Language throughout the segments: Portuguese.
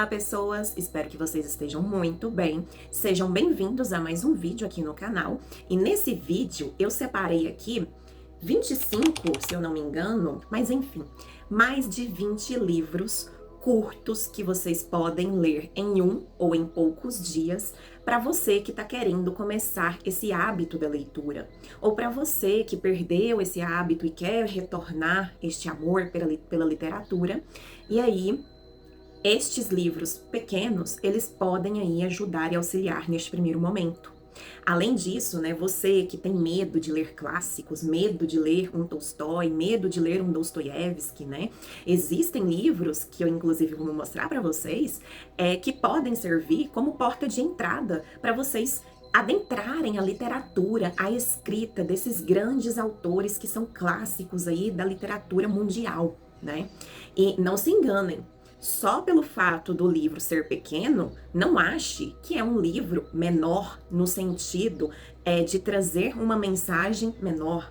Olá, pessoas! Espero que vocês estejam muito bem. Sejam bem-vindos a mais um vídeo aqui no canal. E nesse vídeo eu separei aqui 25, se eu não me engano, mas enfim, mais de 20 livros curtos que vocês podem ler em um ou em poucos dias para você que está querendo começar esse hábito da leitura, ou para você que perdeu esse hábito e quer retornar este amor pela literatura. E aí, estes livros pequenos, eles podem aí ajudar e auxiliar neste primeiro momento. Além disso, né, você que tem medo de ler clássicos, medo de ler um Tolstói, medo de ler um Dostoiévski, né? Existem livros que eu inclusive vou mostrar para vocês, que podem servir como porta de entrada para vocês adentrarem a literatura, a escrita desses grandes autores que são clássicos aí da literatura mundial, né? E não se enganem, só pelo fato do livro ser pequeno, não ache que é um livro menor no sentido de trazer uma mensagem menor,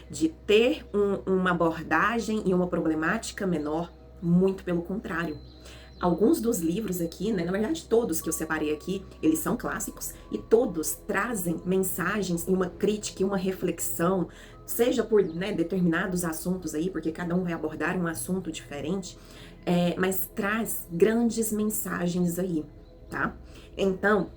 de ter uma abordagem e uma problemática menor, muito pelo contrário. Alguns dos livros aqui, né, na verdade todos que eu separei aqui, eles são clássicos e todos trazem mensagens e uma crítica e uma reflexão, seja por, né, determinados assuntos aí, porque cada um vai abordar um assunto diferente, mas traz grandes mensagens aí, tá? Então,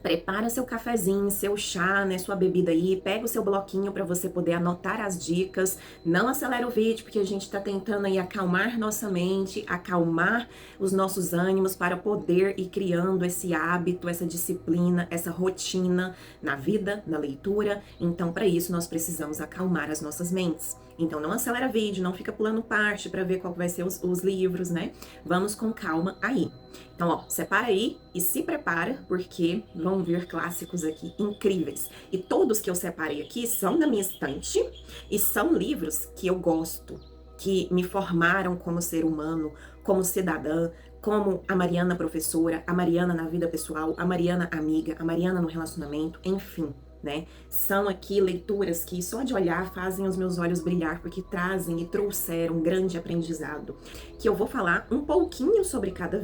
prepara seu cafezinho, seu chá, né, sua bebida aí, pega o seu bloquinho para você poder anotar as dicas. Não acelera o vídeo, porque a gente tá tentando aí acalmar nossa mente, acalmar os nossos ânimos para poder ir criando esse hábito, essa disciplina, essa rotina na vida, na leitura. Então, para isso, nós precisamos acalmar as nossas mentes. Então, não acelera vídeo, não fica pulando parte para ver qual vai ser os livros, né? Vamos com calma aí. Então, ó, separa aí e se prepara, porque vão vir clássicos aqui incríveis. E todos que eu separei aqui são da minha estante e são livros que eu gosto, que me formaram como ser humano, como cidadã, como a Mariana professora, a Mariana na vida pessoal, a Mariana amiga, a Mariana no relacionamento, enfim. Né? São aqui leituras que só de olhar fazem os meus olhos brilhar, porque trazem e trouxeram um grande aprendizado. Que eu vou falar um pouquinho sobre cada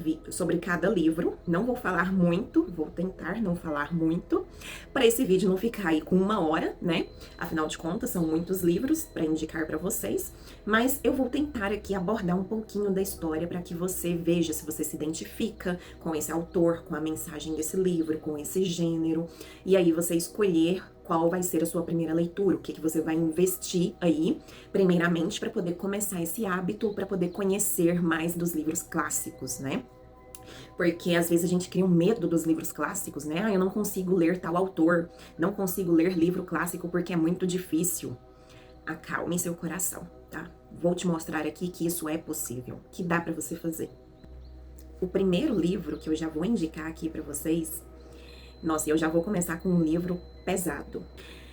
livro, não vou falar muito, vou tentar não falar muito, para esse vídeo não ficar aí com 1 hora, né? Afinal de contas, são muitos livros para indicar para vocês, mas eu vou tentar aqui abordar um pouquinho da história para que você veja se você se identifica com esse autor, com a mensagem desse livro, com esse gênero, e aí você escolher qual vai ser a sua primeira leitura, o que você vai investir aí, primeiramente, para poder começar esse hábito, para poder conhecer mais dos livros clássicos, né? Porque às vezes a gente cria um medo dos livros clássicos, né? Ah, eu não consigo ler tal autor, não consigo ler livro clássico porque é muito difícil. Acalme seu coração, tá? Vou te mostrar aqui que isso é possível, que dá para você fazer. O primeiro livro que eu já vou indicar aqui para vocês, nossa, eu já vou começar com um livro pesado.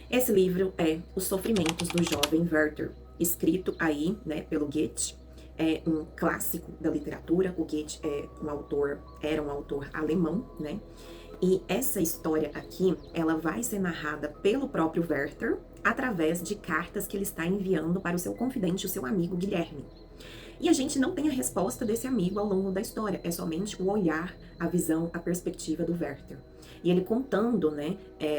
Esse livro é Os Sofrimentos do Jovem Werther, escrito aí, né, pelo Goethe. É um clássico da literatura. O Goethe era um autor alemão, né? E essa história aqui, ela vai ser narrada pelo próprio Werther através de cartas que ele está enviando para o seu confidente, o seu amigo Guilherme. E a gente não tem a resposta desse amigo ao longo da história, é somente o olhar, a visão, a perspectiva do Werther. E ele contando, né,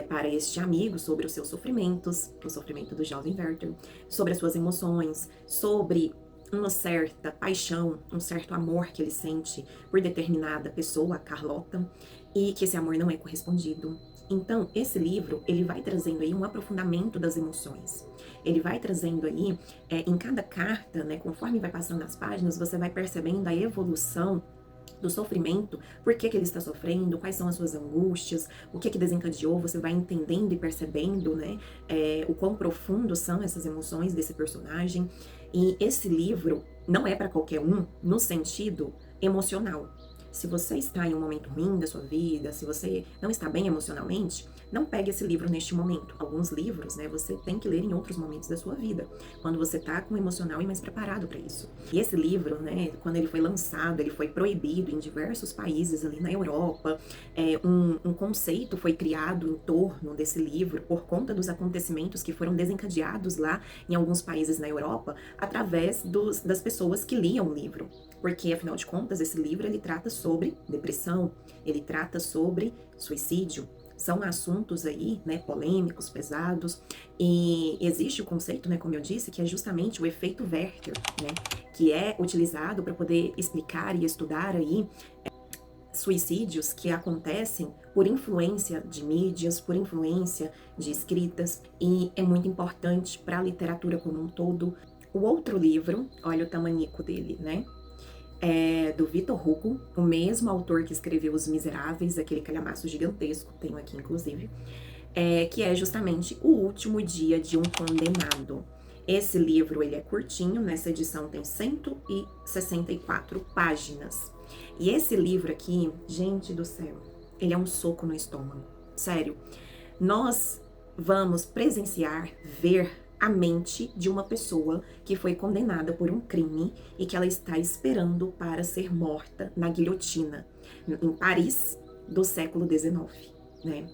para este amigo sobre os seus sofrimentos, o sofrimento do jovem Werther, sobre as suas emoções, sobre uma certa paixão, um certo amor que ele sente por determinada pessoa, a Carlota, e que esse amor não é correspondido. Então, esse livro, ele vai trazendo aí um aprofundamento das emoções. Ele vai trazendo aí, em cada carta, né, conforme vai passando as páginas, você vai percebendo a evolução do sofrimento, por que ele está sofrendo, quais são as suas angústias, o que desencadeou, você vai entendendo e percebendo, né, o quão profundo são essas emoções desse personagem. E esse livro não é para qualquer um no sentido emocional. Se você está em um momento ruim da sua vida, se você não está bem emocionalmente, não pegue esse livro neste momento. Alguns livros, né, você tem que ler em outros momentos da sua vida, quando você está com o emocional e mais preparado para isso. E esse livro, né, quando ele foi lançado, ele foi proibido em diversos países ali na Europa. Um conceito foi criado em torno desse livro por conta dos acontecimentos que foram desencadeados lá em alguns países na Europa, através das pessoas que liam o livro. Porque, afinal de contas, esse livro ele trata sobre depressão, ele trata sobre suicídio. São assuntos aí, né, polêmicos, pesados, e existe o conceito, né, como eu disse, que é justamente o efeito Werther, né, que é utilizado para poder explicar e estudar aí suicídios que acontecem por influência de mídias, por influência de escritas, e é muito importante para a literatura como um todo. O outro livro, olha o tamanico dele, né? É do Victor Hugo, o mesmo autor que escreveu Os Miseráveis, aquele calhamaço gigantesco, tenho aqui inclusive, que é justamente O Último Dia de um Condenado. Esse livro, ele é curtinho, nessa edição tem 164 páginas. E esse livro aqui, gente do céu, ele é um soco no estômago, sério. Nós vamos presenciar, ver a mente de uma pessoa que foi condenada por um crime e que ela está esperando para ser morta na guilhotina, em Paris, do século XIX, né?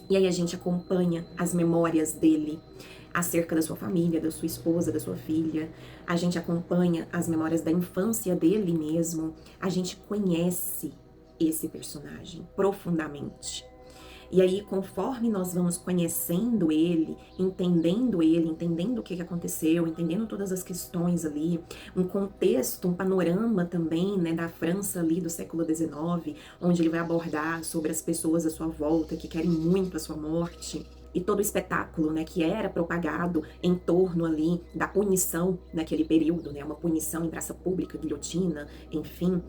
E aí a gente acompanha as memórias dele acerca da sua família, da sua esposa, da sua filha. A gente acompanha as memórias da infância dele mesmo. A gente conhece esse personagem profundamente. E aí, conforme nós vamos conhecendo ele, entendendo o que aconteceu, entendendo todas as questões ali, um contexto, um panorama também, né, da França ali do século XIX, onde ele vai abordar sobre as pessoas à sua volta que querem muito a sua morte, e todo o espetáculo, né, que era propagado em torno ali da punição naquele período, né, uma punição em praça pública, guilhotina, enfim.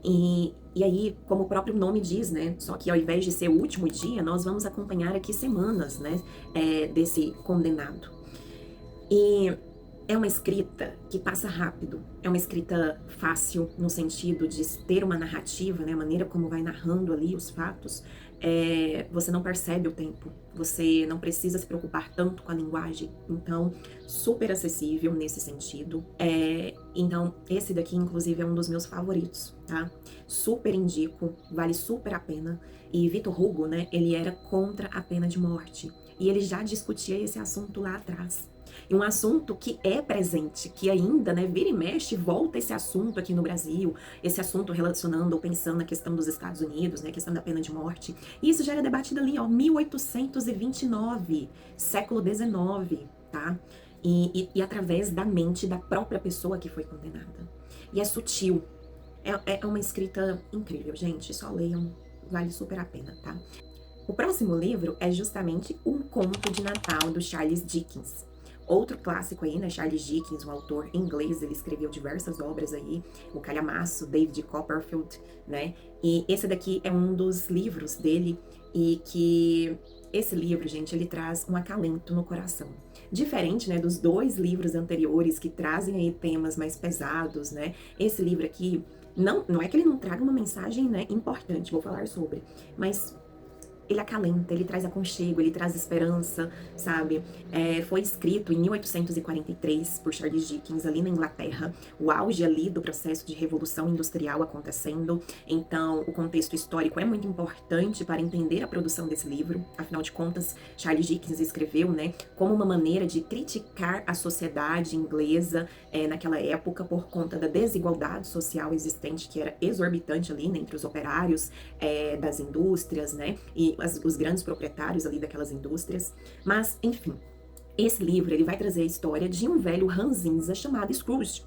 E aí, como o próprio nome diz, né, só que ao invés de ser o último dia, nós vamos acompanhar aqui semanas, né, desse condenado. E é uma escrita que passa rápido, é uma escrita fácil no sentido de ter uma narrativa, né, a maneira como vai narrando ali os fatos, você não percebe o tempo, você não precisa se preocupar tanto com a linguagem, então super acessível nesse sentido. Então esse daqui inclusive é um dos meus favoritos, tá? Super indico, vale super a pena. E Victor Hugo, né, ele era contra a pena de morte e ele já discutia esse assunto lá atrás. E um assunto que é presente, que ainda, né, vira e mexe, volta esse assunto aqui no Brasil, esse assunto relacionando ou pensando na questão dos Estados Unidos, né, a questão da pena de morte. E isso já era debatido ali, ó, 1829, século XIX, tá? E através da mente da própria pessoa que foi condenada. E é sutil, é uma escrita incrível, gente, só leiam, vale super a pena, tá? O próximo livro é justamente Um Conto de Natal, do Charles Dickens. Outro clássico aí, né, Charles Dickens, um autor inglês, ele escreveu diversas obras aí, O Calhamaço, David Copperfield, né, e esse daqui é um dos livros dele, e que esse livro, gente, ele traz um acalento no coração. Diferente, né, dos dois livros anteriores que trazem aí temas mais pesados, né, esse livro aqui, não é que ele não traga uma mensagem, né, importante, vou falar sobre, mas ele acalenta, ele traz aconchego, ele traz esperança, sabe? Foi escrito em 1843 por Charles Dickens, ali na Inglaterra, o auge ali do processo de revolução industrial acontecendo. Então, o contexto histórico é muito importante para entender a produção desse livro. Afinal de contas, Charles Dickens escreveu, né, como uma maneira de criticar a sociedade inglesa naquela época por conta da desigualdade social existente, que era exorbitante ali, né, entre os operários das indústrias, né, e os grandes proprietários ali daquelas indústrias. Mas, enfim, esse livro ele vai trazer a história de um velho ranzinza chamado Scrooge,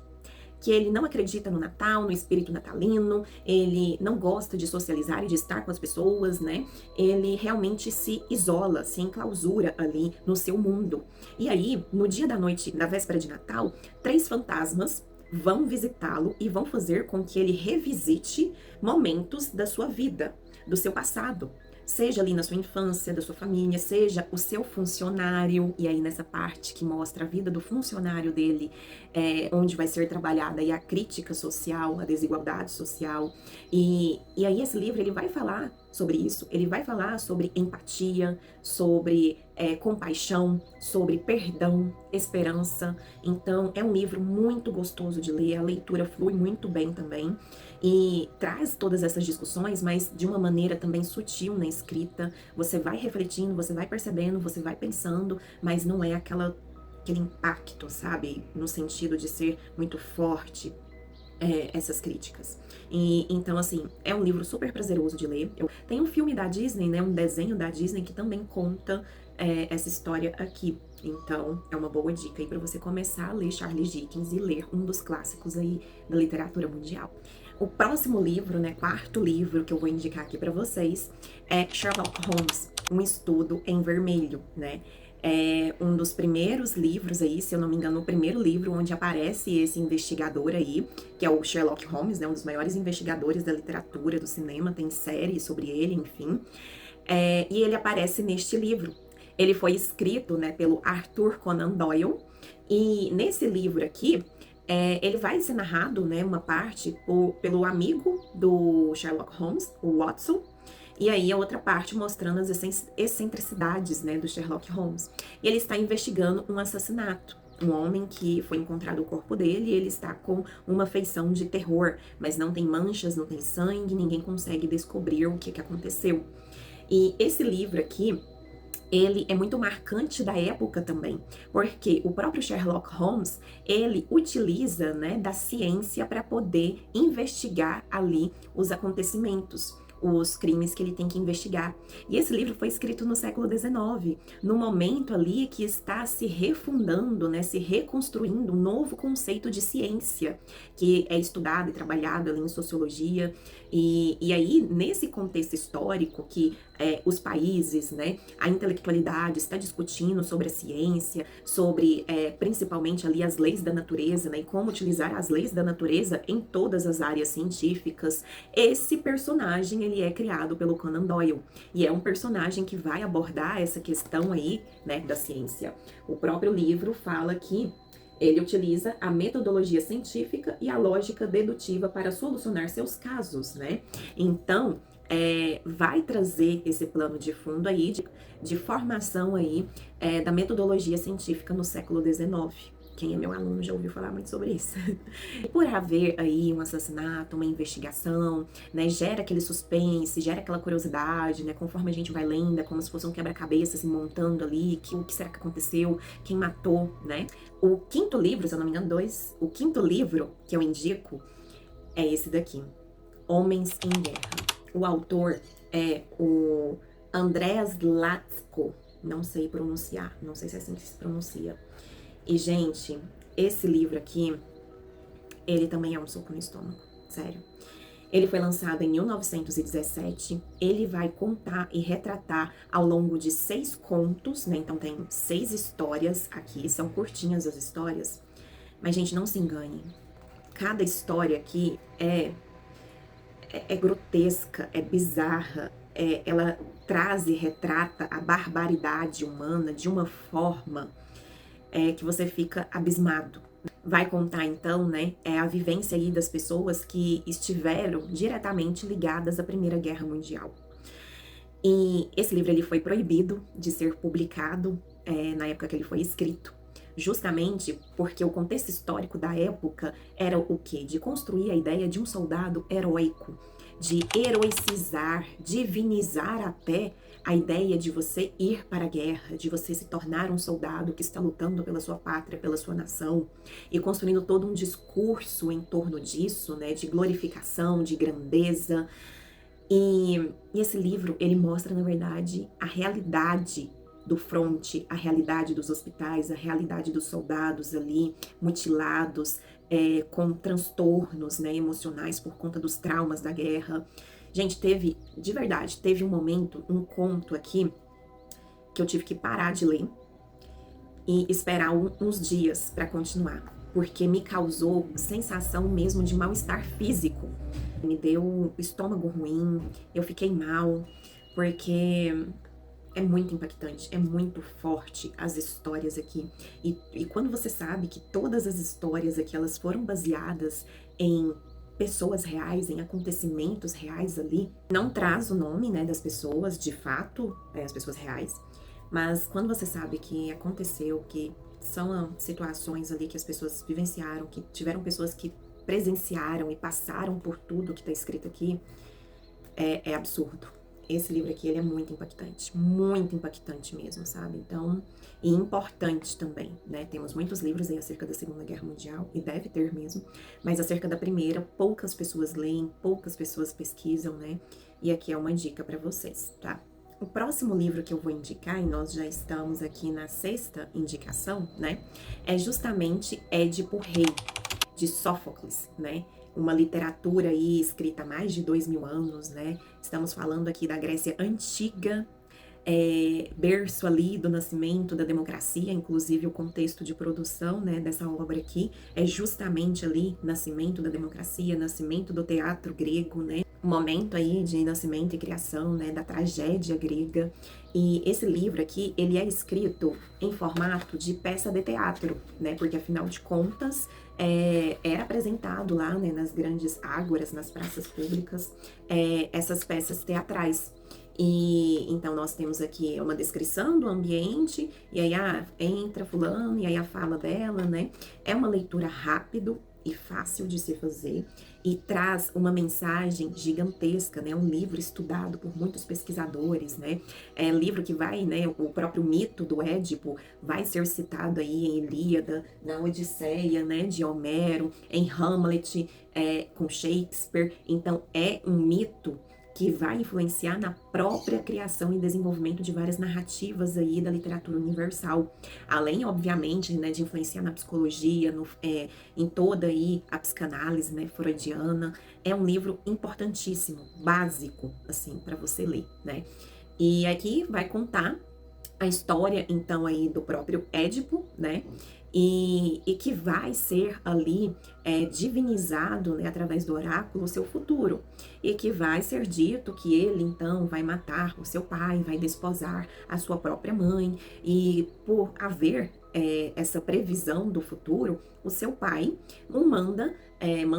que ele não acredita no Natal, no espírito natalino, ele não gosta de socializar e de estar com as pessoas, né? Ele realmente se isola, se enclausura ali no seu mundo. E aí, no dia da noite, na véspera de Natal, 3 fantasmas vão visitá-lo e vão fazer com que ele revisite momentos da sua vida, do seu passado. Seja ali na sua infância, da sua família, seja o seu funcionário, e aí nessa parte que mostra a vida do funcionário dele, onde vai ser trabalhada aí a crítica social, a desigualdade social. E aí esse livro ele vai falar sobre isso, ele vai falar sobre empatia, sobre compaixão, sobre perdão, esperança. Então é um livro muito gostoso de ler, a leitura flui muito bem também e traz todas essas discussões, mas de uma maneira também sutil na escrita. Você vai refletindo, você vai percebendo, você vai pensando, mas não é aquele impacto, sabe? No sentido de ser muito forte. essas críticas. E então, assim, é um livro super prazeroso de ler. Tem um filme da Disney, né, um desenho da Disney que também conta essa história aqui. Então, é uma boa dica aí para você começar a ler Charles Dickens e ler um dos clássicos aí da literatura mundial. O próximo livro, né, quarto livro que eu vou indicar aqui para vocês é Sherlock Holmes, um estudo em vermelho, né? É um dos primeiros livros aí, se eu não me engano, o primeiro livro onde aparece esse investigador aí, que é o Sherlock Holmes, né, um dos maiores investigadores da literatura, do cinema, tem série sobre ele, enfim. E ele aparece neste livro. Ele foi escrito, né, pelo Arthur Conan Doyle, e nesse livro aqui, ele vai ser narrado, né, uma parte pelo amigo do Sherlock Holmes, o Watson, e aí a outra parte mostrando as excentricidades, né, do Sherlock Holmes. E ele está investigando um assassinato. Um homem que foi encontrado o corpo dele e ele está com uma feição de terror, mas não tem manchas, não tem sangue, ninguém consegue descobrir o que aconteceu. E esse livro aqui, ele é muito marcante da época também, porque o próprio Sherlock Holmes, ele utiliza, né, da ciência para poder investigar ali os acontecimentos, os crimes que ele tem que investigar. E esse livro foi escrito no século XIX, no momento ali que está se refundando, né, se reconstruindo um novo conceito de ciência, que é estudado e trabalhado ali em sociologia. E aí, nesse contexto histórico que os países, né, a intelectualidade está discutindo sobre a ciência, sobre principalmente ali as leis da natureza, né, e como utilizar as leis da natureza em todas as áreas científicas, esse personagem ele é criado pelo Conan Doyle e é um personagem que vai abordar essa questão aí, né, da ciência. O próprio livro fala que ele utiliza a metodologia científica e a lógica dedutiva para solucionar seus casos, né? Então, vai trazer esse plano de fundo aí, de formação aí, da metodologia científica no século XIX. Quem é meu aluno já ouviu falar muito sobre isso. E por haver aí um assassinato, uma investigação, né, gera aquele suspense, gera aquela curiosidade, né, conforme a gente vai lendo, é como se fosse um quebra-cabeça se montando ali, o que será que aconteceu, quem matou, né? O quinto livro, se eu não me engano, o quinto livro que eu indico é esse daqui, Homens em Guerra. O autor é o Andreas Latzko, não sei pronunciar, não sei se é assim que se pronuncia. E, gente, esse livro aqui, ele também é um soco no estômago, sério. Ele foi lançado em 1917, ele vai contar e retratar ao longo de 6 contos, né? Então tem 6 histórias aqui, são curtinhas as histórias. Mas, gente, não se engane, cada história aqui é grotesca, é bizarra, ela traz e retrata a barbaridade humana de uma forma que você fica abismado. Vai contar então, né, a vivência aí das pessoas que estiveram diretamente ligadas à Primeira Guerra Mundial. E esse livro ele foi proibido de ser publicado na época que ele foi escrito, justamente porque o contexto histórico da época era o quê? De construir a ideia de um soldado heróico, de heroicizar, divinizar até a ideia de você ir para a guerra, de você se tornar um soldado que está lutando pela sua pátria, pela sua nação, e construindo todo um discurso em torno disso, né, de glorificação, de grandeza. E esse livro, ele mostra, na verdade, a realidade do fronte, a realidade dos hospitais, a realidade dos soldados ali, mutilados, com transtornos, né, emocionais por conta dos traumas da guerra. Gente, de verdade, teve um momento, um conto aqui, que eu tive que parar de ler e esperar uns dias para continuar, porque me causou sensação mesmo de mal-estar físico. Me deu estômago ruim, eu fiquei mal, porque é muito impactante, é muito forte as histórias aqui. E quando você sabe que todas as histórias aqui, elas foram baseadas em pessoas reais, em acontecimentos reais ali, não traz o nome, né, das pessoas, de fato, as pessoas reais, mas quando você sabe que aconteceu, que são situações ali que as pessoas vivenciaram, que tiveram pessoas que presenciaram e passaram por tudo que tá escrito aqui, é absurdo. esse livro aqui, ele é muito impactante mesmo, sabe? Então, e importante também, né? Temos muitos livros aí acerca da Segunda Guerra Mundial, e deve ter mesmo, mas acerca da primeira, poucas pessoas leem, poucas pessoas pesquisam, né? E aqui é uma dica para vocês, tá? O próximo livro que eu vou indicar, e nós já estamos aqui na 6ª indicação, né? É justamente Édipo Rei, de Sófocles, né? Uma literatura aí escrita há mais de 2000 anos, né? Estamos falando aqui da Grécia Antiga, berço ali do nascimento da democracia, inclusive o contexto de produção, né, dessa obra aqui é justamente ali nascimento da democracia, nascimento do teatro grego, né, momento aí de nascimento e criação, né, da tragédia grega. E esse livro aqui, ele é escrito em formato de peça de teatro, né, porque afinal de contas era apresentado lá, né, nas grandes ágoras, nas praças públicas, essas peças teatrais. E então nós temos aqui uma descrição do ambiente, e aí entra fulano, e aí a fala dela, né? É uma leitura rápido e fácil de se fazer, e traz uma mensagem gigantesca, né? Um livro estudado por muitos pesquisadores, né? É um livro que vai, né? O próprio mito do Édipo vai ser citado aí em Ilíada, na Odisseia, né? De Homero, em Hamlet, com Shakespeare. Então é um mito que vai influenciar na própria criação e desenvolvimento de várias narrativas aí da literatura universal. Além, obviamente, né, de influenciar na psicologia, em toda aí a psicanálise, né, freudiana. É um livro importantíssimo, básico, assim, para você ler, né? E aqui vai contar a história, então, aí do próprio Édipo, né? E que vai ser ali divinizado, né, através do oráculo, o seu futuro. E que vai ser dito que ele, então, vai matar o seu pai, vai desposar a sua própria mãe. E por haver essa previsão do futuro, o seu pai manda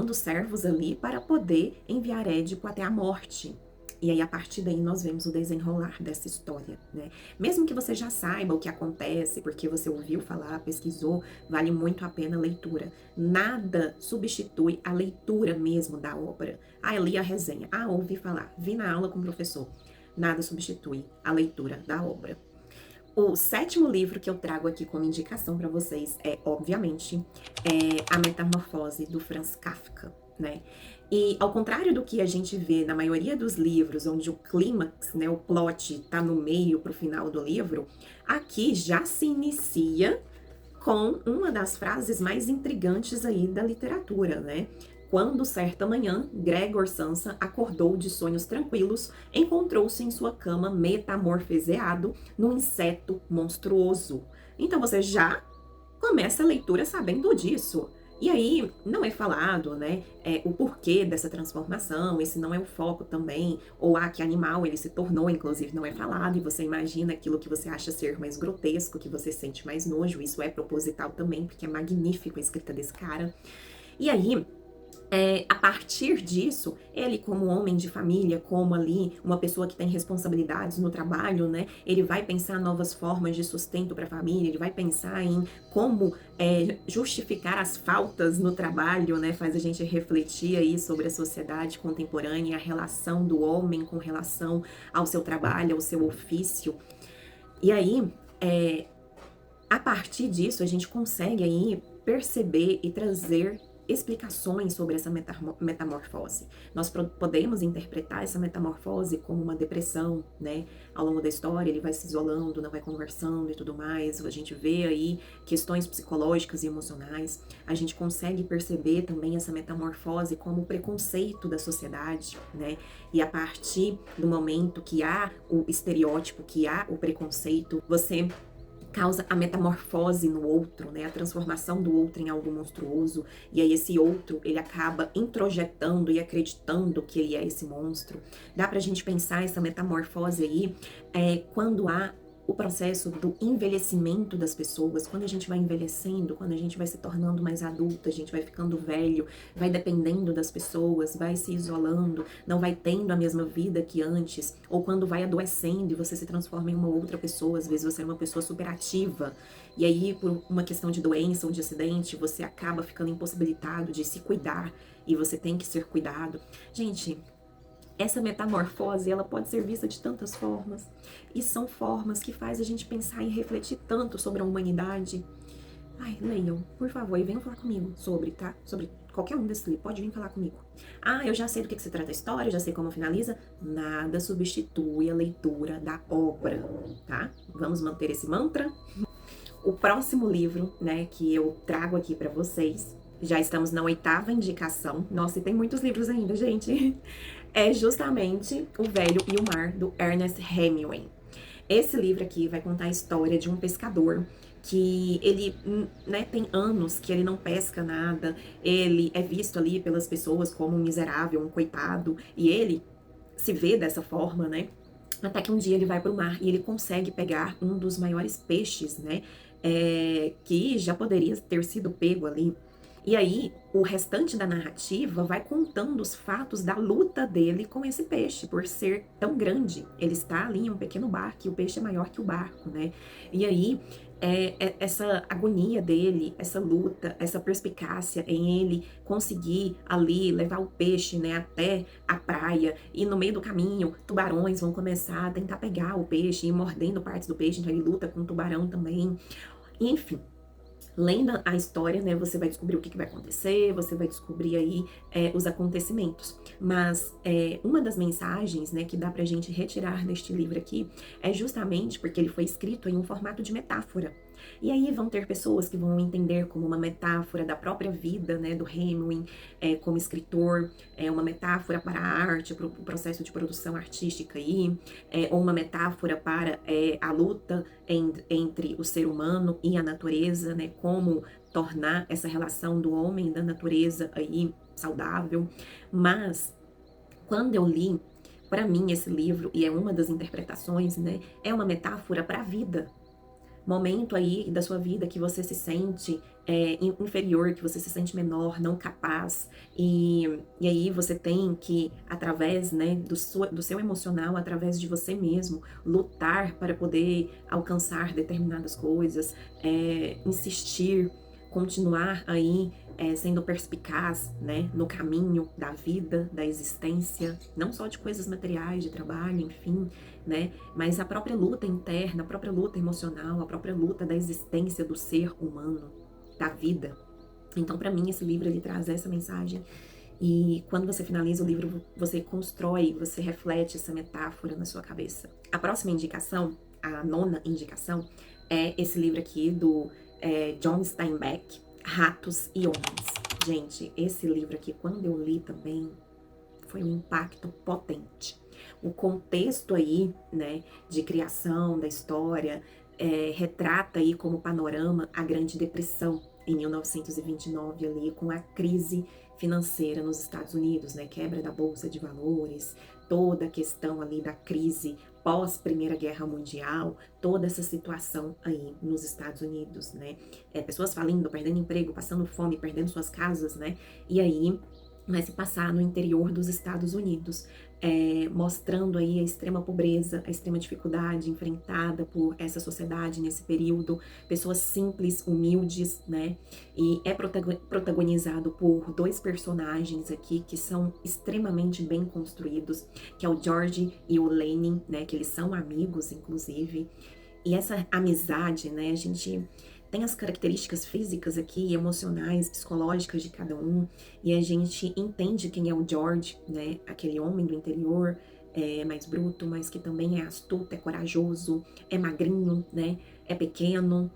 os servos ali para poder enviar Édipo até a morte. E aí, a partir daí, nós vemos o desenrolar dessa história, né? Mesmo que você já saiba o que acontece, porque você ouviu falar, pesquisou, vale muito a pena a leitura. Nada substitui a leitura mesmo da obra. Ah, eu li a resenha. Ah, ouvi falar. Vi na aula com o professor. Nada substitui a leitura da obra. O 7º livro que eu trago aqui como indicação para vocês obviamente, A Metamorfose, do Franz Kafka, né? E ao contrário do que a gente vê na maioria dos livros, onde o clímax, né, o plot tá no meio pro final do livro, aqui já se inicia com uma das frases mais intrigantes aí da literatura, né? Quando certa manhã, Gregor Samsa acordou de sonhos tranquilos, encontrou-se em sua cama metamorfoseado num inseto monstruoso. Então você já começa a leitura sabendo disso. E aí, não é falado, né, o porquê dessa transformação, esse não é o foco também, ou que animal ele se tornou, inclusive, não é falado, e você imagina aquilo que você acha ser mais grotesco, que você sente mais nojo, isso é proposital também, porque é magnífico a escrita desse cara. E aí, a partir disso, ele como homem de família, como ali uma pessoa que tem responsabilidades no trabalho, né? Ele vai pensar novas formas de sustento para a família, ele vai pensar em como justificar as faltas no trabalho, né? Faz a gente refletir aí sobre a sociedade contemporânea, a relação do homem com relação ao seu trabalho, ao seu ofício. E aí, a partir disso, a gente consegue aí perceber e trazer explicações sobre essa metamorfose. Nós podemos interpretar essa metamorfose como uma depressão, né? Ao longo da história, ele vai se isolando, não vai conversando e tudo mais. A gente vê aí questões psicológicas e emocionais. A gente consegue perceber também essa metamorfose como preconceito da sociedade, né? E a partir do momento que há o estereótipo, que há o preconceito, você causa a metamorfose no outro, né? A transformação do outro em algo monstruoso. E aí esse outro, ele acaba introjetando e acreditando que ele é esse monstro. Dá pra gente pensar essa metamorfose aí quando há o processo do envelhecimento das pessoas, quando a gente vai envelhecendo, quando a gente vai se tornando mais adulta, a gente vai ficando velho, vai dependendo das pessoas, vai se isolando, não vai tendo a mesma vida que antes, ou quando vai adoecendo e você se transforma em uma outra pessoa, às vezes você é uma pessoa superativa, e aí por uma questão de doença ou de acidente, você acaba ficando impossibilitado de se cuidar, e você tem que ser cuidado. Gente, essa metamorfose, ela pode ser vista de tantas formas, e são formas que faz a gente pensar e refletir tanto sobre a humanidade. Ai, leiam, por favor, e venham falar comigo sobre, tá? Sobre qualquer um desses livros, pode vir falar comigo. Ah, eu já sei do que se trata a história, eu já sei como finaliza. Nada substitui a leitura da obra, tá? Vamos manter esse mantra. O próximo livro, né, que eu trago aqui pra vocês, já estamos na 8ª indicação. Nossa, e tem muitos livros ainda, gente. É justamente O Velho e o Mar, do Ernest Hemingway. Esse livro aqui vai contar a história de um pescador que ele, né, tem anos que ele não pesca nada, ele é visto ali pelas pessoas como um miserável, um coitado, e ele se vê dessa forma, né? Até que um dia ele vai para o mar e ele consegue pegar um dos maiores peixes, né? Que já poderia ter sido pego ali. E aí, o restante da narrativa vai contando os fatos da luta dele com esse peixe, por ser tão grande. Ele está ali em um pequeno barco e o peixe é maior que o barco, né? E aí, essa agonia dele, essa luta, essa perspicácia em ele conseguir ali levar o peixe, né, até a praia, e no meio do caminho, tubarões vão começar a tentar pegar o peixe e ir mordendo partes do peixe, então ele luta com o tubarão também. E, enfim, lendo a história, né, você vai descobrir o que vai acontecer, você vai descobrir aí os acontecimentos. Mas uma das mensagens, né, que dá pra gente retirar deste livro aqui é justamente porque ele foi escrito em um formato de metáfora. E aí vão ter pessoas que vão entender como uma metáfora da própria vida, né, do Hemingway como escritor, uma metáfora para a arte, para o processo de produção artística aí, ou uma metáfora para a luta entre o ser humano e a natureza, né, como tornar essa relação do homem e da natureza aí saudável. Mas quando eu li, para mim esse livro, e é uma das interpretações, né, é uma metáfora para a vida. Momento aí da sua vida que você se sente inferior, que você se sente menor, não capaz, e aí você tem que, através, né, do seu emocional, através de você mesmo, lutar para poder alcançar determinadas coisas, insistir, continuar aí sendo perspicaz, né, no caminho da vida, da existência, não só de coisas materiais, de trabalho, enfim, né, mas a própria luta interna, a própria luta emocional, a própria luta da existência do ser humano, da vida. Então, para mim, esse livro ele traz essa mensagem. E quando você finaliza o livro, você constrói, você reflete essa metáfora na sua cabeça. A próxima indicação, a 9ª indicação, é esse livro aqui do John Steinbeck, Ratos e Homens. Gente, esse livro aqui, quando eu li também, foi um impacto potente. O contexto aí, né, de criação da história, retrata aí como panorama a Grande Depressão em 1929 ali, com a crise financeira nos Estados Unidos, né, quebra da bolsa de valores, toda a questão ali da crise pós Primeira Guerra Mundial, toda essa situação aí nos Estados Unidos, né, pessoas falindo, perdendo emprego, passando fome, perdendo suas casas, né, e aí vai se passar no interior dos Estados Unidos, mostrando aí a extrema pobreza, a extrema dificuldade enfrentada por essa sociedade nesse período, pessoas simples, humildes, né? E é protagonizado por 2 personagens aqui que são extremamente bem construídos, que é o George e o Lenny, né? Que eles são amigos, inclusive. E essa amizade, né? A gente tem as características físicas aqui, emocionais, psicológicas de cada um, e a gente entende quem é o George, né? Aquele homem do interior, mais bruto, mas que também é astuto, é corajoso, é magrinho, né? É pequeno.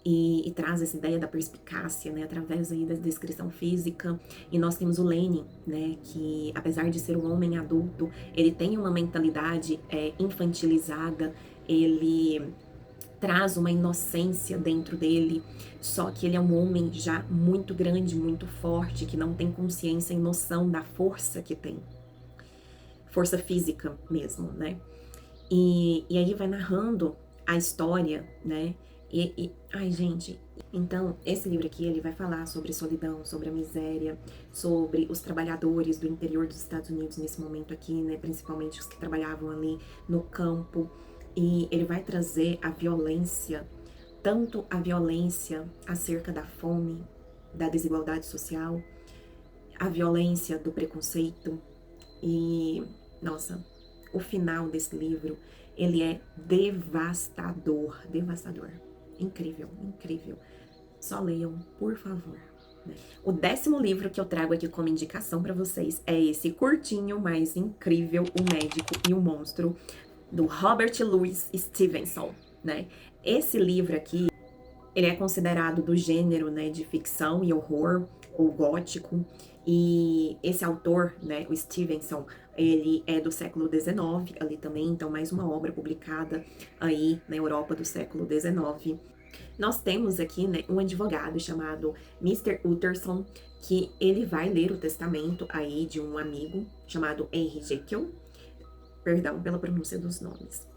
E traz essa ideia da perspicácia, né, através aí da descrição física. E nós temos o Lenny, né, que apesar de ser um homem adulto, ele tem uma mentalidade infantilizada, ele traz uma inocência dentro dele, só que ele é um homem já muito grande, muito forte, que não tem consciência e noção da força que tem. Força física mesmo, né? E aí vai narrando a história, né? Ai, gente, então esse livro aqui, ele vai falar sobre solidão, sobre a miséria, sobre os trabalhadores do interior dos Estados Unidos nesse momento aqui, né? Principalmente os que trabalhavam ali no campo. E ele vai trazer a violência, tanto a violência acerca da fome, da desigualdade social, a violência do preconceito. E Nossa, o final desse livro, ele é devastador, devastador. Incrível, incrível. Só leiam, por favor. Né? O 10º livro que eu trago aqui como indicação para vocês é esse curtinho, mas incrível, O Médico e o Monstro, do Robert Louis Stevenson, né? Esse livro aqui, ele é considerado do gênero, né, de ficção e horror, ou gótico, e esse autor, né, o Stevenson, ele é do século XIX ali também, então mais uma obra publicada aí na Europa do século XIX. Nós temos aqui, né, um advogado chamado Mr. Utterson, que ele vai ler o testamento aí de um amigo chamado Henry Jekyll, perdão pela pronúncia dos nomes.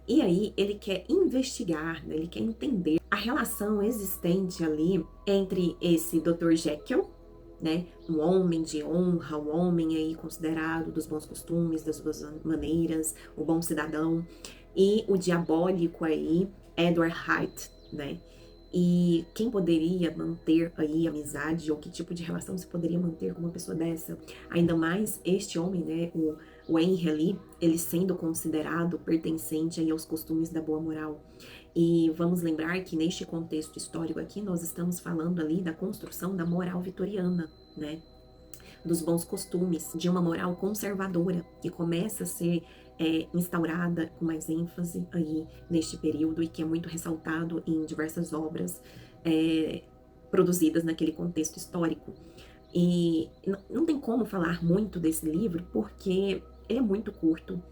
E aí ele quer investigar, né, ele quer entender a relação existente ali entre esse Dr. Jekyll, né, um homem de honra, um homem aí considerado dos bons costumes, das boas maneiras, o bom cidadão, e o diabólico aí, Edward Hyde, né? E quem poderia manter aí amizade, ou que tipo de relação se poderia manter com uma pessoa dessa? Ainda mais este homem, né, o Henry ali, ele sendo considerado pertencente aí aos costumes da boa moral. E vamos lembrar que neste contexto histórico aqui, nós estamos falando ali da construção da moral vitoriana, né? Dos bons costumes, de uma moral conservadora, que começa a ser instaurada com mais ênfase aí neste período e que é muito ressaltado em diversas obras produzidas naquele contexto histórico. E não tem como falar muito desse livro porque ele é muito curto.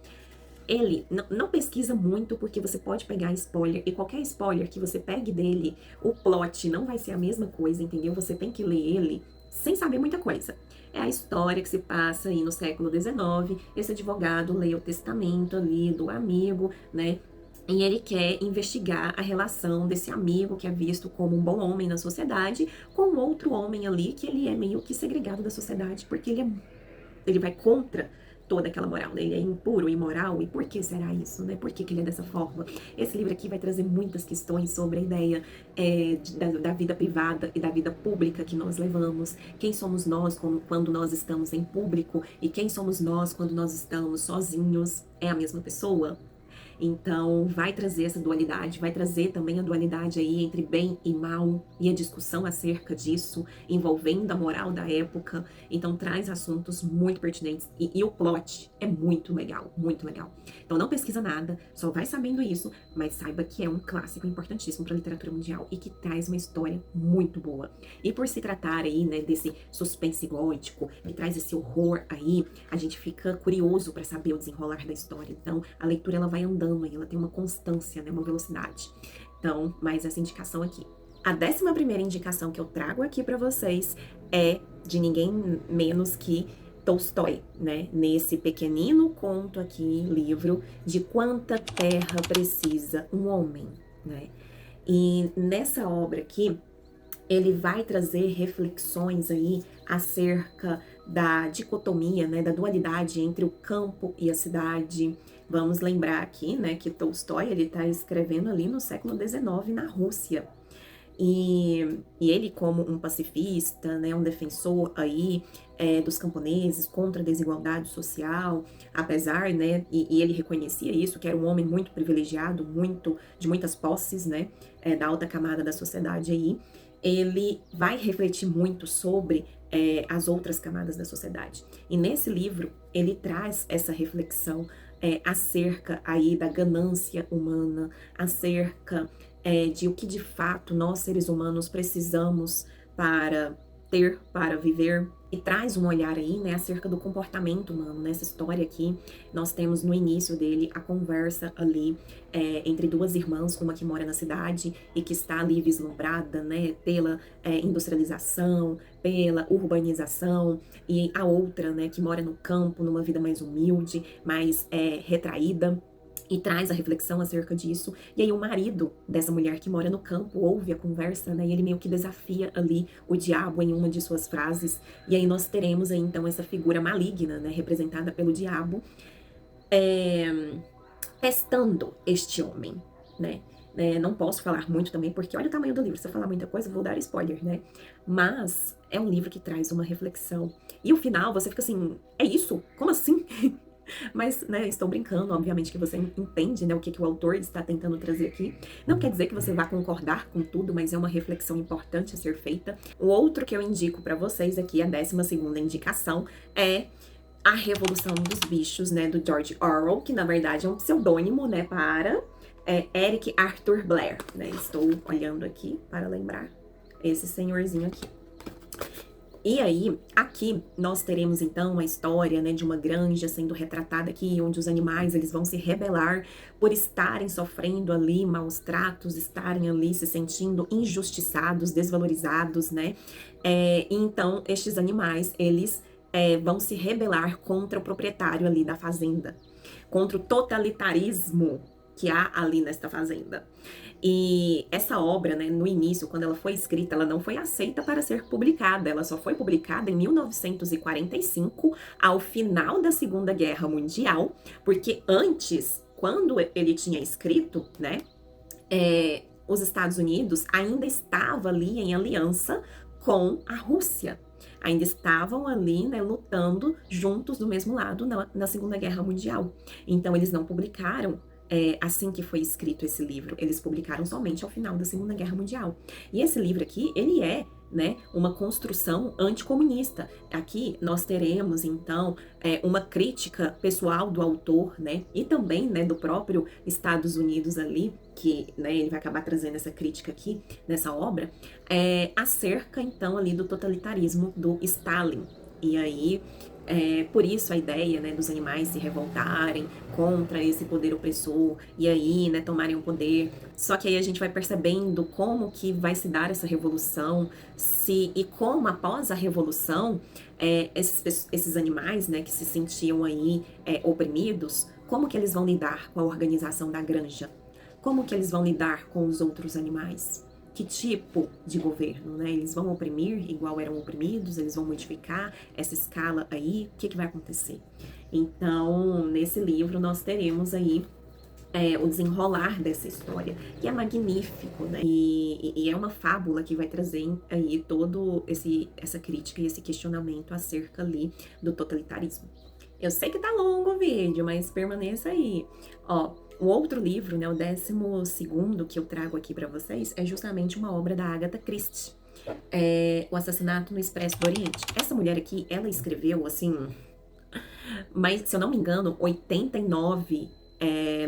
Ele não pesquisa muito, porque você pode pegar spoiler, e qualquer spoiler que você pegue dele, o plot não vai ser a mesma coisa, entendeu? Você tem que ler ele sem saber muita coisa. É a história que se passa aí no século XIX, esse advogado lê o testamento ali do amigo, né? E ele quer investigar a relação desse amigo, que é visto como um bom homem na sociedade, com outro homem ali, que ele é meio que segregado da sociedade, porque ele vai contra toda aquela moral, né? Ele é impuro, imoral, e por que será isso, né? Por que ele é dessa forma? Esse livro aqui vai trazer muitas questões sobre a ideia da vida privada e da vida pública que nós levamos. Quem somos nós quando nós estamos em público e quem somos nós quando nós estamos sozinhos? É a mesma pessoa? Então, vai trazer essa dualidade, vai trazer também a dualidade aí entre bem e mal e a discussão acerca disso, envolvendo a moral da época. Então, traz assuntos muito pertinentes e o plot é muito legal, muito legal. Então, não pesquisa nada, só vai sabendo isso, mas saiba que é um clássico importantíssimo para a literatura mundial e que traz uma história muito boa. E por se tratar aí, né, desse suspense gótico, que traz esse horror aí, a gente fica curioso para saber o desenrolar da história. Então, a leitura ela vai andando, ela tem uma constância, né, uma velocidade. Então, mais essa indicação aqui. A 11ª indicação que eu trago aqui para vocês é de ninguém menos que Tolstói, né? Nesse pequenino conto aqui, livro, De Quanta Terra Precisa um Homem, né? E nessa obra aqui, ele vai trazer reflexões aí acerca da dicotomia, né, da dualidade entre o campo e a cidade. Vamos lembrar aqui, né, que Tolstói, ele está escrevendo ali no século XIX na Rússia. E ele, como um pacifista, né, um defensor aí dos camponeses contra a desigualdade social, apesar, né, e ele reconhecia isso, que era um homem muito privilegiado, de muitas posses, né, da alta camada da sociedade aí, ele vai refletir muito sobre as outras camadas da sociedade. E nesse livro, ele traz essa reflexão acerca aí da ganância humana, acerca de o que de fato nós seres humanos precisamos para ter, para viver, e traz um olhar aí, né, acerca do comportamento humano. Nessa história aqui, nós temos no início dele a conversa ali entre duas irmãs, uma que mora na cidade e que está ali vislumbrada, né, pela industrialização, pela urbanização, e a outra, né, que mora no campo, numa vida mais humilde, mais retraída, e traz a reflexão acerca disso. E aí o marido dessa mulher que mora no campo ouve a conversa, né, e ele meio que desafia ali o diabo em uma de suas frases. E aí nós teremos aí então essa figura maligna, né, representada pelo diabo, testando este homem, né. Não posso falar muito também, porque olha o tamanho do livro, se eu falar muita coisa, eu vou dar spoiler, né? Mas é um livro que traz uma reflexão. E o final, você fica assim, é isso? Como assim? Mas, né, estou brincando, obviamente que você entende, né, o que o autor está tentando trazer aqui. Não quer dizer que você vá concordar com tudo, mas é uma reflexão importante a ser feita. O outro que eu indico para vocês aqui, a 12ª indicação, é A Revolução dos Bichos, né, do George Orwell, que na verdade é um pseudônimo, né, para Eric Arthur Blair, né? Estou olhando aqui para lembrar esse senhorzinho aqui. E aí, aqui nós teremos então a história, né, de uma granja sendo retratada aqui, onde os animais eles vão se rebelar por estarem sofrendo ali maus tratos, estarem ali se sentindo injustiçados, desvalorizados, né? Então, estes animais, eles vão se rebelar contra o proprietário ali da fazenda, contra o totalitarismo que há ali nesta fazenda. E essa obra, né, no início, quando ela foi escrita, ela não foi aceita para ser publicada. Ela só foi publicada em 1945, ao final da Segunda Guerra Mundial, porque antes, quando ele tinha escrito, né, os Estados Unidos ainda estava ali em aliança com a Rússia. Ainda estavam ali, né, lutando juntos do mesmo lado na Segunda Guerra Mundial. Então, eles não publicaram assim que foi escrito esse livro. Eles publicaram somente ao final da Segunda Guerra Mundial. E esse livro aqui, ele é, né, uma construção anticomunista. Aqui nós teremos, então, uma crítica pessoal do autor, né, e também, né, do próprio Estados Unidos ali, que, né, ele vai acabar trazendo essa crítica aqui, nessa obra, acerca, então, ali do totalitarismo do Stalin. E aí, por isso a ideia, né, dos animais se revoltarem contra esse poder opressor e aí, né, tomarem o poder. Só que aí a gente vai percebendo como que vai se dar essa revolução, e como após a revolução, esses animais, né, que se sentiam aí oprimidos, como que eles vão lidar com a organização da granja? Como que eles vão lidar com os outros animais? Que tipo de governo, né? Eles vão oprimir igual eram oprimidos? Eles vão modificar essa escala aí? O que vai acontecer? Então, nesse livro nós teremos aí o desenrolar dessa história, que é magnífico, né? E é uma fábula que vai trazer aí todo essa crítica e esse questionamento acerca ali do totalitarismo. Eu sei que tá longo o vídeo, mas permaneça aí. Ó, o outro livro, né, o 12º que eu trago aqui para vocês, é justamente uma obra da Agatha Christie, O Assassinato no Expresso do Oriente. Essa mulher aqui, ela escreveu, assim, mas, se eu não me engano, 89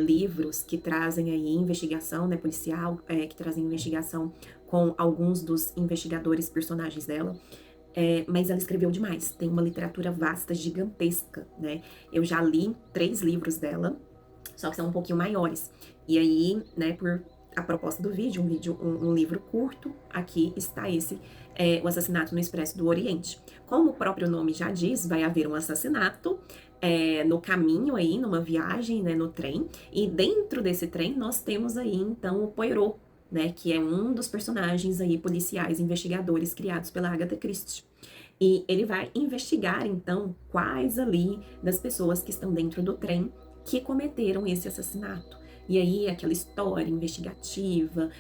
livros que trazem aí investigação, né, policial, que trazem investigação com alguns dos investigadores, personagens dela. Mas ela escreveu demais, tem uma literatura vasta, gigantesca, né? Eu já li 3 livros dela, só que são um pouquinho maiores. E aí, né, por a proposta do vídeo, um livro curto, aqui está esse, O Assassinato no Expresso do Oriente. Como o próprio nome já diz, vai haver um assassinato no caminho aí, numa viagem, né, no trem, e dentro desse trem nós temos aí, então, o Poirot, né, que é um dos personagens aí policiais, investigadores criados pela Agatha Christie. E ele vai investigar, então, quais ali das pessoas que estão dentro do trem que cometeram esse assassinato. E aí, aquela história investigativa,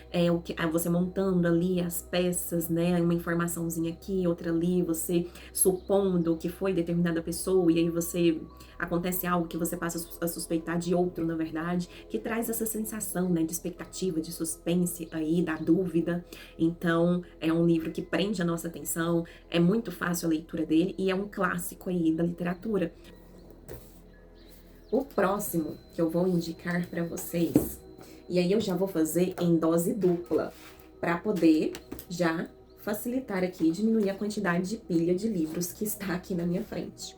você montando ali as peças, né? Uma informaçãozinha aqui, outra ali, você supondo que foi determinada pessoa, e aí acontece algo que você passa a suspeitar de outro, na verdade, que traz essa sensação, né, de expectativa, de suspense aí, da dúvida. Então, é um livro que prende a nossa atenção, é muito fácil a leitura dele, e é um clássico aí da literatura. O próximo que eu vou indicar para vocês, e aí eu já vou fazer em dose dupla, para poder já facilitar aqui, diminuir a quantidade de pilha de livros que está aqui na minha frente.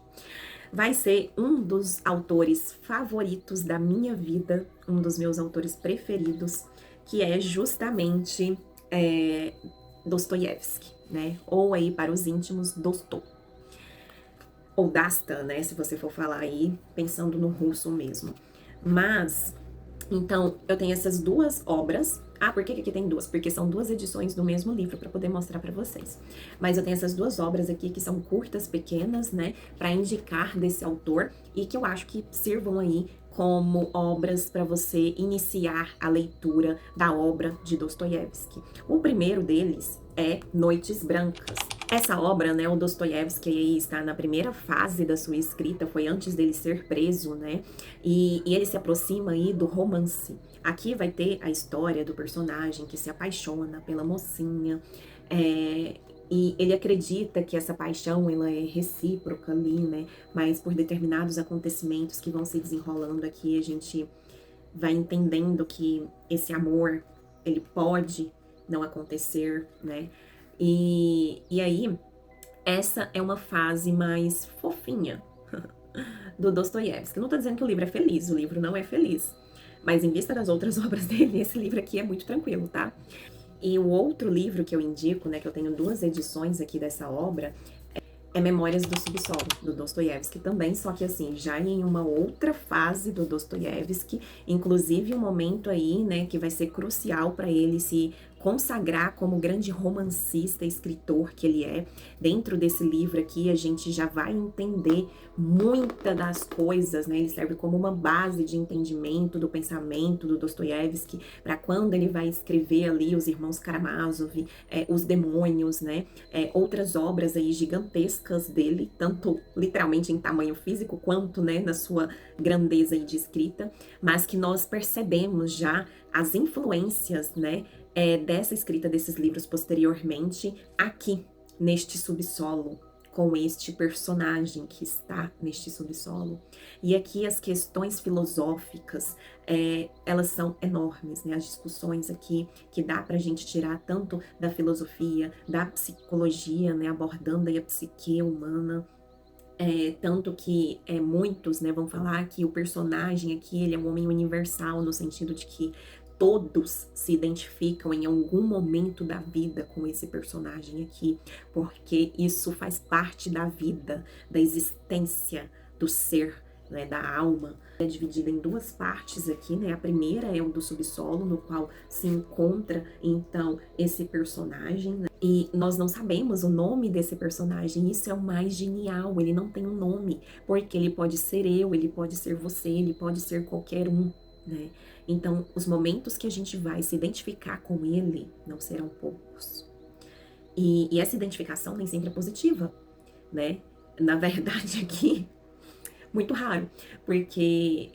Vai ser um dos autores favoritos da minha vida, um dos meus autores preferidos, que é justamente Dostoiévski, né? Ou aí, para os íntimos, Dostô. Ou Dasta, né, se você for falar aí, pensando no russo mesmo. Mas, então, eu tenho essas 2 obras. Por que aqui tem 2? Porque são 2 edições do mesmo livro, para poder mostrar para vocês. Mas eu tenho essas 2 obras aqui, que são curtas, pequenas, né, para indicar desse autor, e que eu acho que sirvam aí como obras para você iniciar a leitura da obra de Dostoiévski. O primeiro deles é Noites Brancas. Essa obra, né, o Dostoiévski aí está na primeira fase da sua escrita, foi antes dele ser preso, né, e ele se aproxima aí do romance. Aqui vai ter a história do personagem que se apaixona pela mocinha, e ele acredita que essa paixão ela é recíproca ali, né? Mas por determinados acontecimentos que vão se desenrolando aqui, a gente vai entendendo que esse amor, ele pode não acontecer, né? E aí, essa é uma fase mais fofinha do Dostoiévski. Não tô dizendo que o livro é feliz, o livro não é feliz. Mas em vista das outras obras dele, esse livro aqui é muito tranquilo, tá? E o outro livro que eu indico, né, que eu tenho 2 edições aqui dessa obra, é Memórias do Subsolo, do Dostoiévski também, só que assim, já em uma outra fase do Dostoiévski, inclusive um momento aí, né, que vai ser crucial para ele se consagrar como grande romancista, escritor que ele é. Dentro desse livro aqui, a gente já vai entender muitas das coisas, né? Ele serve como uma base de entendimento do pensamento do Dostoiévski para quando ele vai escrever ali Os Irmãos Karamazov, Os Demônios, né? Outras obras aí gigantescas dele, tanto literalmente em tamanho físico quanto, né, na sua grandeza aí de escrita, mas que nós percebemos já as influências, né, dessa escrita desses livros posteriormente aqui neste subsolo, com este personagem que está neste subsolo. E aqui as questões filosóficas, elas são enormes, né? As discussões aqui que dá pra gente tirar tanto da filosofia, da psicologia, né? Abordando aí a psique humana. Tanto que muitos, né, vão falar que o personagem aqui, ele é um homem universal, no sentido de que todos se identificam em algum momento da vida com esse personagem aqui, porque isso faz parte da vida, da existência do ser, né, da alma. É dividida em 2 partes aqui, né? A primeira é o do subsolo, no qual se encontra, então, esse personagem, né? E nós não sabemos o nome desse personagem, isso é o mais genial, ele não tem um nome, porque ele pode ser eu, ele pode ser você, ele pode ser qualquer um, né? Então, os momentos que a gente vai se identificar com ele não serão poucos. E essa identificação nem sempre é positiva, né? Na verdade, aqui, muito raro, porque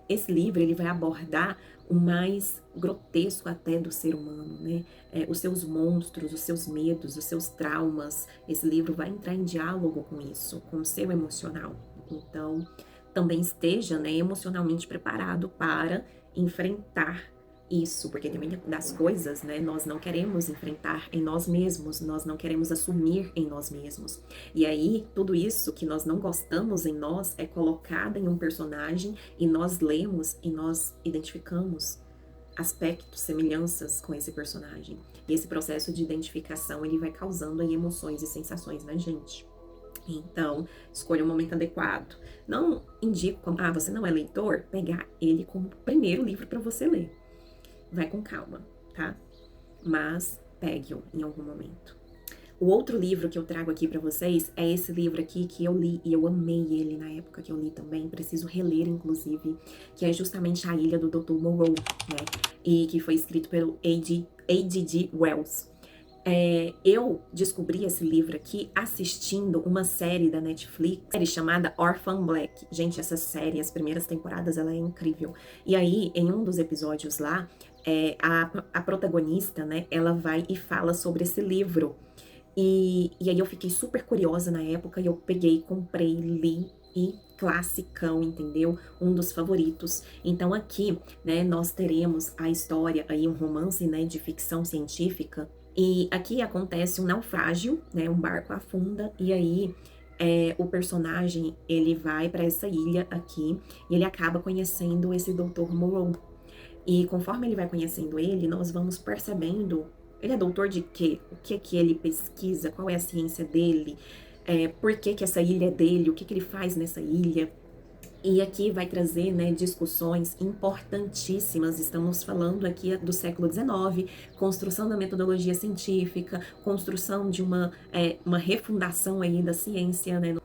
esse livro ele vai abordar o mais grotesco até do ser humano, né? Os seus monstros, os seus medos, os seus traumas. Esse livro vai entrar em diálogo com isso, com o seu emocional. Então, também esteja, né, emocionalmente preparado para enfrentar isso, porque tem muitas das coisas, né, nós não queremos enfrentar em nós mesmos, nós não queremos assumir em nós mesmos. E aí, tudo isso que nós não gostamos em nós é colocado em um personagem e nós lemos e nós identificamos aspectos, semelhanças com esse personagem. E esse processo de identificação, ele vai causando aí emoções e sensações na gente. Então, escolha o momento adequado. Não indico como, você não é leitor, pegar ele como primeiro livro para você ler. Vai com calma, tá? Mas pegue-o em algum momento. O outro livro que eu trago aqui para vocês é esse livro aqui que eu li e eu amei ele na época que eu li também, preciso reler inclusive, que é justamente A Ilha do Dr. Moreau, né? E que foi escrito pelo A.G.G. Wells. Eu descobri esse livro aqui assistindo uma série da Netflix, série chamada Orphan Black. Gente, essa série, as primeiras temporadas, ela é incrível. E aí, em um dos episódios lá, a protagonista, né, ela vai e fala sobre esse livro. E aí eu fiquei super curiosa na época, e eu peguei, comprei, li e classicão, entendeu? Um dos favoritos. Então aqui, né, nós teremos a história, aí um romance, né, de ficção científica. E aqui acontece um naufrágio, né, um barco afunda, e aí o personagem, ele vai para essa ilha aqui, e ele acaba conhecendo esse Dr. Moreau. E conforme ele vai conhecendo ele, nós vamos percebendo, ele é doutor de quê? O que é que ele pesquisa? Qual é a ciência dele? Por que essa ilha é dele? O que ele faz nessa ilha? E aqui vai trazer, né, discussões importantíssimas. Estamos falando aqui do século XIX, construção da metodologia científica, construção de uma refundação aí da ciência, né?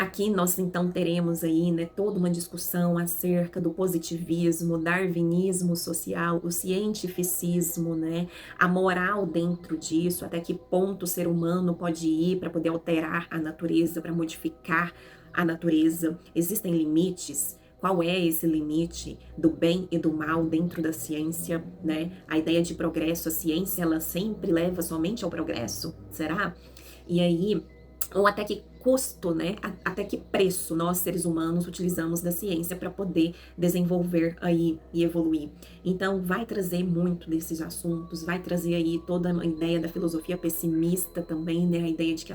Aqui nós então teremos aí, né, toda uma discussão acerca do positivismo, darwinismo social, o cientificismo, né, a moral dentro disso, até que ponto o ser humano pode ir para poder alterar a natureza, para modificar a natureza. Existem limites? Qual é esse limite do bem e do mal dentro da ciência, né? A ideia de progresso, a ciência, ela sempre leva somente ao progresso? Será? E aí, ou até que custo, né? Até que preço nós, seres humanos, utilizamos da ciência para poder desenvolver aí e evoluir. Então, vai trazer muito desses assuntos, vai trazer aí toda a ideia da filosofia pessimista também, né? A ideia de que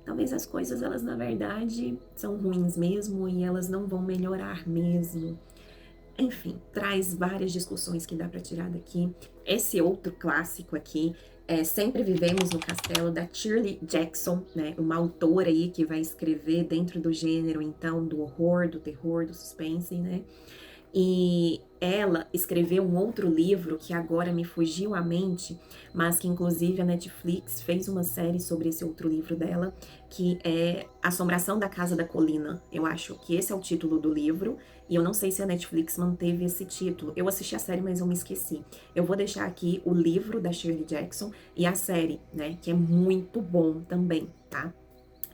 talvez as coisas, elas na verdade são ruins mesmo e elas não vão melhorar mesmo. Enfim, traz várias discussões que dá para tirar daqui. Esse outro clássico aqui é Sempre Vivemos no Castelo, da Shirley Jackson, né? Uma autora aí que vai escrever dentro do gênero, então, do horror, do terror, do suspense, né? E ela escreveu um outro livro que agora me fugiu à mente, mas que inclusive a Netflix fez uma série sobre esse outro livro dela, que é Assombração da Casa da Colina. Eu acho que esse é o título do livro, e eu não sei se a Netflix manteve esse título. Eu assisti a série, mas eu me esqueci. Eu vou deixar aqui o livro da Shirley Jackson e a série, né, que é muito bom também, tá?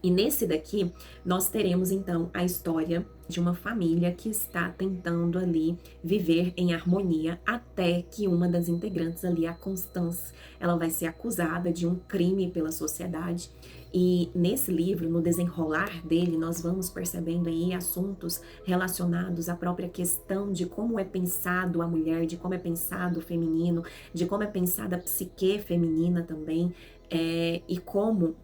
E nesse daqui, nós teremos então a história de uma família que está tentando ali viver em harmonia até que uma das integrantes ali, a Constance, ela vai ser acusada de um crime pela sociedade. E nesse livro, no desenrolar dele, nós vamos percebendo aí assuntos relacionados à própria questão de como é pensado a mulher, de como é pensado o feminino, de como é pensada a psique feminina também, e como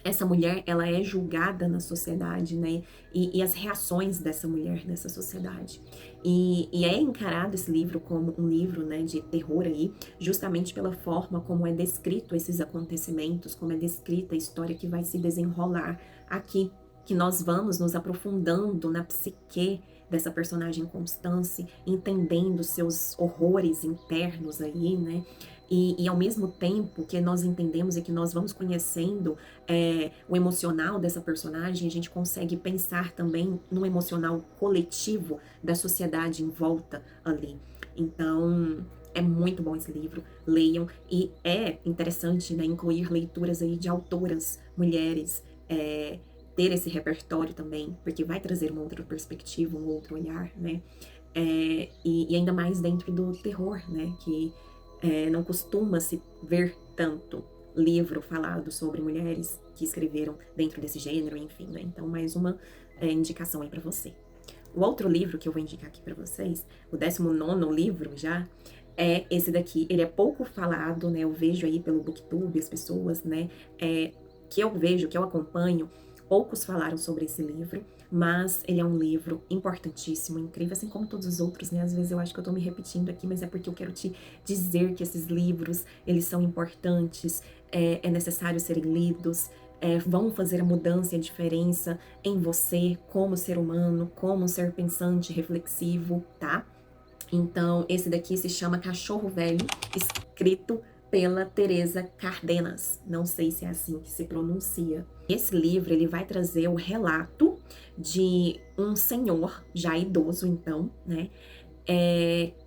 essa mulher, ela é julgada na sociedade, né? E as reações dessa mulher nessa sociedade. E é encarado esse livro como um livro, né, de terror aí, justamente pela forma como é descrito esses acontecimentos, como é descrita a história que vai se desenrolar aqui, que nós vamos nos aprofundando na psique dessa personagem Constance, entendendo seus horrores internos aí, né? E ao mesmo tempo que nós entendemos e que nós vamos conhecendo o emocional dessa personagem, a gente consegue pensar também no emocional coletivo da sociedade em volta ali. Então, é muito bom esse livro, leiam. E é interessante, né, incluir leituras aí de autoras, mulheres, ter esse repertório também, porque vai trazer uma outra perspectiva, um outro olhar, né? E ainda mais dentro do terror, né? Que não costuma se ver tanto livro falado sobre mulheres que escreveram dentro desse gênero, enfim, né? Então, mais uma indicação aí para você. O outro livro que eu vou indicar aqui para vocês, o 19º livro já, é esse daqui. Ele é pouco falado, né? Eu vejo aí pelo BookTube as pessoas, né? Que eu vejo, que eu acompanho, poucos falaram sobre esse livro, mas ele é um livro importantíssimo, incrível, assim como todos os outros, né? Às vezes eu acho que eu tô me repetindo aqui, mas é porque eu quero te dizer que esses livros, eles são importantes, é necessário serem lidos, vão fazer a mudança e a diferença em você, como ser humano, como um ser pensante, reflexivo, tá? Então, esse daqui se chama Cachorro Velho, escrito pela Teresa Cardenas. Não sei se é assim que se pronuncia. Esse livro, ele vai trazer o relato de um senhor, já idoso então, né,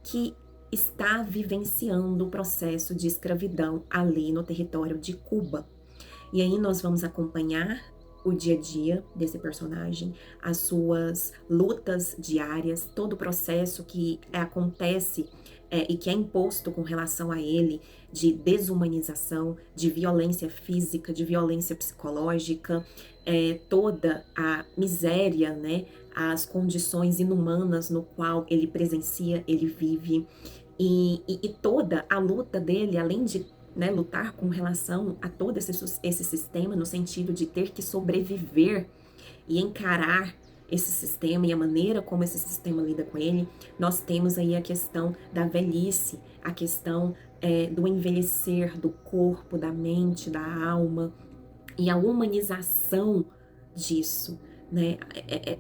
que está vivenciando o processo de escravidão ali no território de Cuba. E aí nós vamos acompanhar o dia a dia desse personagem, as suas lutas diárias, todo o processo que acontece e que é imposto com relação a ele, de desumanização, de violência física, de violência psicológica, toda a miséria, né, as condições inumanas no qual ele presencia, ele vive, e toda a luta dele, além de, né, lutar com relação a todo esse sistema, no sentido de ter que sobreviver e encarar esse sistema e a maneira como esse sistema lida com ele, nós temos aí a questão da velhice, a questão do envelhecer do corpo, da mente, da alma, e a humanização disso, né?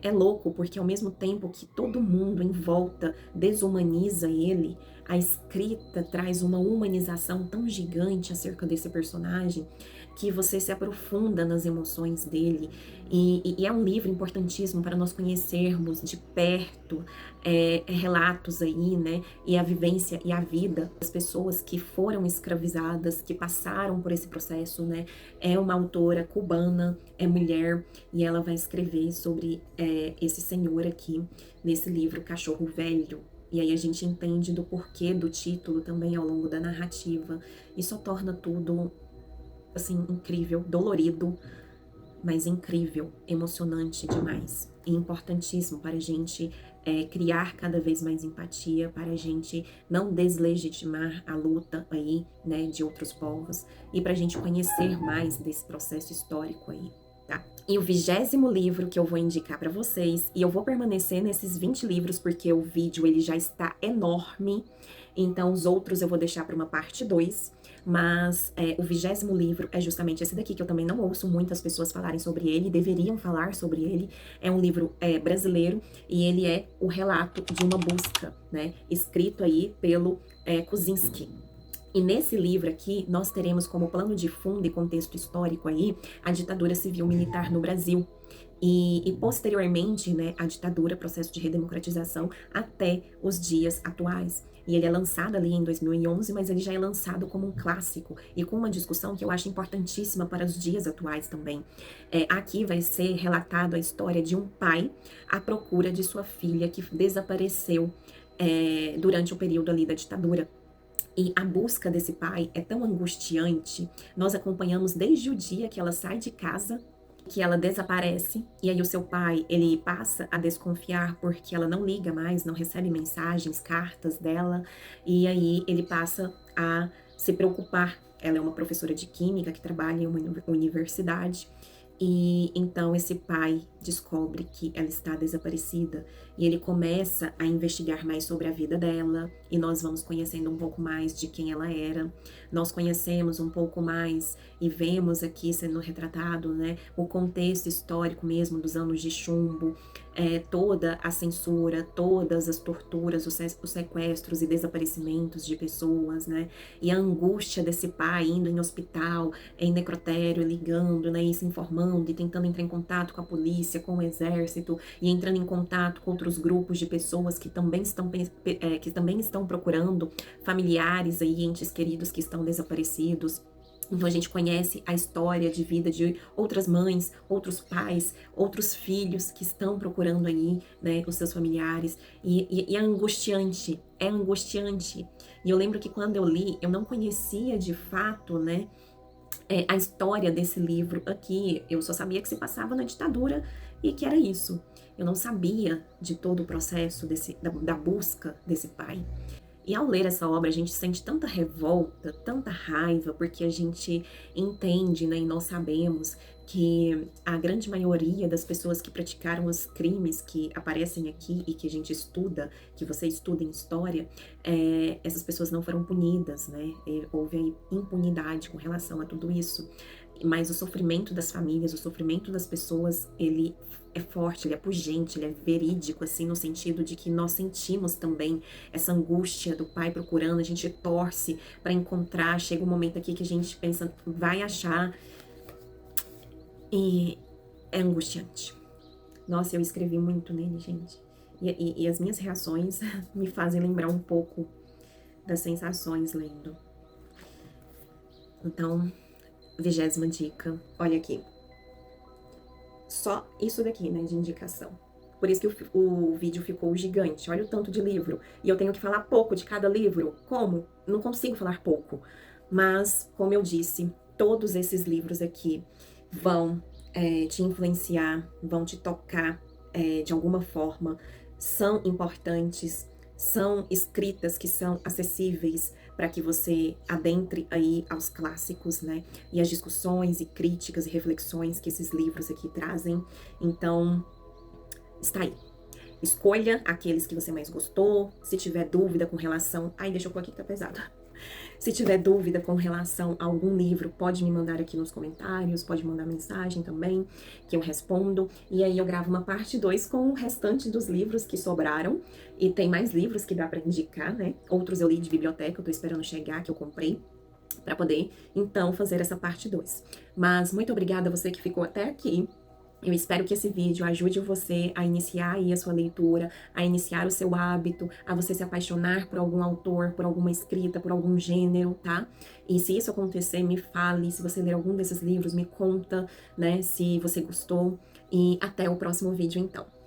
É louco, porque ao mesmo tempo que todo mundo em volta desumaniza ele, a escrita traz uma humanização tão gigante acerca desse personagem, que você se aprofunda nas emoções dele. E é um livro importantíssimo para nós conhecermos de perto relatos aí, né? E a vivência e a vida das pessoas que foram escravizadas, que passaram por esse processo, né? É uma autora cubana, é mulher, e ela vai escrever sobre esse senhor aqui, nesse livro Cachorro Velho. E aí a gente entende do porquê do título também ao longo da narrativa. E só torna tudo, assim, incrível, dolorido, mas incrível, emocionante demais. E importantíssimo para a gente criar cada vez mais empatia, para a gente não deslegitimar a luta aí, né, de outros povos, e para a gente conhecer mais desse processo histórico aí. Tá? E o 20º livro que eu vou indicar para vocês, e eu vou permanecer nesses 20 livros porque o vídeo ele já está enorme, então os outros eu vou deixar para uma parte 2, mas o 20º livro é justamente esse daqui, que eu também não ouço muitas pessoas falarem sobre ele, deveriam falar sobre ele. É um livro brasileiro e ele é o relato de uma busca, né, escrito aí pelo Kosinski. E nesse livro aqui, nós teremos como plano de fundo e contexto histórico aí a ditadura civil-militar no Brasil. E posteriormente, né, a ditadura, processo de redemocratização até os dias atuais. E ele é lançado ali em 2011, mas ele já é lançado como um clássico e com uma discussão que eu acho importantíssima para os dias atuais também. Aqui vai ser relatado a história de um pai à procura de sua filha que desapareceu durante o período ali da ditadura. E a busca desse pai é tão angustiante, nós acompanhamos desde o dia que ela sai de casa, que ela desaparece, e aí o seu pai, ele passa a desconfiar porque ela não liga mais, não recebe mensagens, cartas dela, e aí ele passa a se preocupar. Ela é uma professora de química que trabalha em uma universidade, e então esse pai descobre que ela está desaparecida e ele começa a investigar mais sobre a vida dela e nós vamos conhecendo um pouco mais de quem ela era. Nós conhecemos um pouco mais e vemos aqui sendo retratado, né, o contexto histórico mesmo dos anos de chumbo, toda a censura, todas as torturas, os sequestros e desaparecimentos de pessoas, né, e a angústia desse pai indo em hospital, em necrotério, ligando, né, e se informando e tentando entrar em contato com a polícia, com o exército e entrando em contato com outros grupos de pessoas que também estão procurando familiares aí, entes queridos que estão desaparecidos. Então a gente conhece a história de vida de outras mães, outros pais, outros filhos que estão procurando aí, né, os seus familiares. E é angustiante, é angustiante. E eu lembro que quando eu li, eu não conhecia de fato, né, a história desse livro aqui. Eu só sabia que se passava na ditadura e que era isso. Eu não sabia de todo o processo da busca desse pai. E ao ler essa obra, a gente sente tanta revolta, tanta raiva, porque a gente entende, né, e nós sabemos que a grande maioria das pessoas que praticaram os crimes que aparecem aqui e que a gente estuda, que você estuda em história, essas pessoas não foram punidas, né? Houve aí impunidade com relação a tudo isso. Mas o sofrimento das famílias, o sofrimento das pessoas, ele é forte, ele é pungente, ele é verídico, assim, no sentido de que nós sentimos também essa angústia do pai procurando, a gente torce para encontrar, chega um momento aqui que a gente pensa, vai achar, e é angustiante. Nossa, eu escrevi muito nele, gente, e as minhas reações me fazem lembrar um pouco das sensações lendo. Então, 20ª dica, olha aqui. Só isso daqui, né, de indicação. Por isso que o vídeo ficou gigante. Olha o tanto de livro. E eu tenho que falar pouco de cada livro. Como? Não consigo falar pouco. Mas, como eu disse, todos esses livros aqui vão te influenciar, vão te tocar de alguma forma. São importantes, são escritas que são acessíveis para que você adentre aí aos clássicos, né? E as discussões e críticas e reflexões que esses livros aqui trazem. Então, está aí. Escolha aqueles que você mais gostou. Se tiver dúvida com relação... Ai, deixa eu pôr aqui que tá pesado. Se tiver dúvida com relação a algum livro, pode me mandar aqui nos comentários, pode mandar mensagem também, que eu respondo. E aí eu gravo uma parte 2 com o restante dos livros que sobraram. E tem mais livros que dá pra indicar, né? Outros eu li de biblioteca, eu tô esperando chegar, que eu comprei, para poder, então, fazer essa parte 2. Mas muito obrigada a você que ficou até aqui. Eu espero que esse vídeo ajude você a iniciar aí a sua leitura, a iniciar o seu hábito, a você se apaixonar por algum autor, por alguma escrita, por algum gênero, tá? E se isso acontecer, me fale. Se você ler algum desses livros, me conta, né, se você gostou. E até o próximo vídeo, então.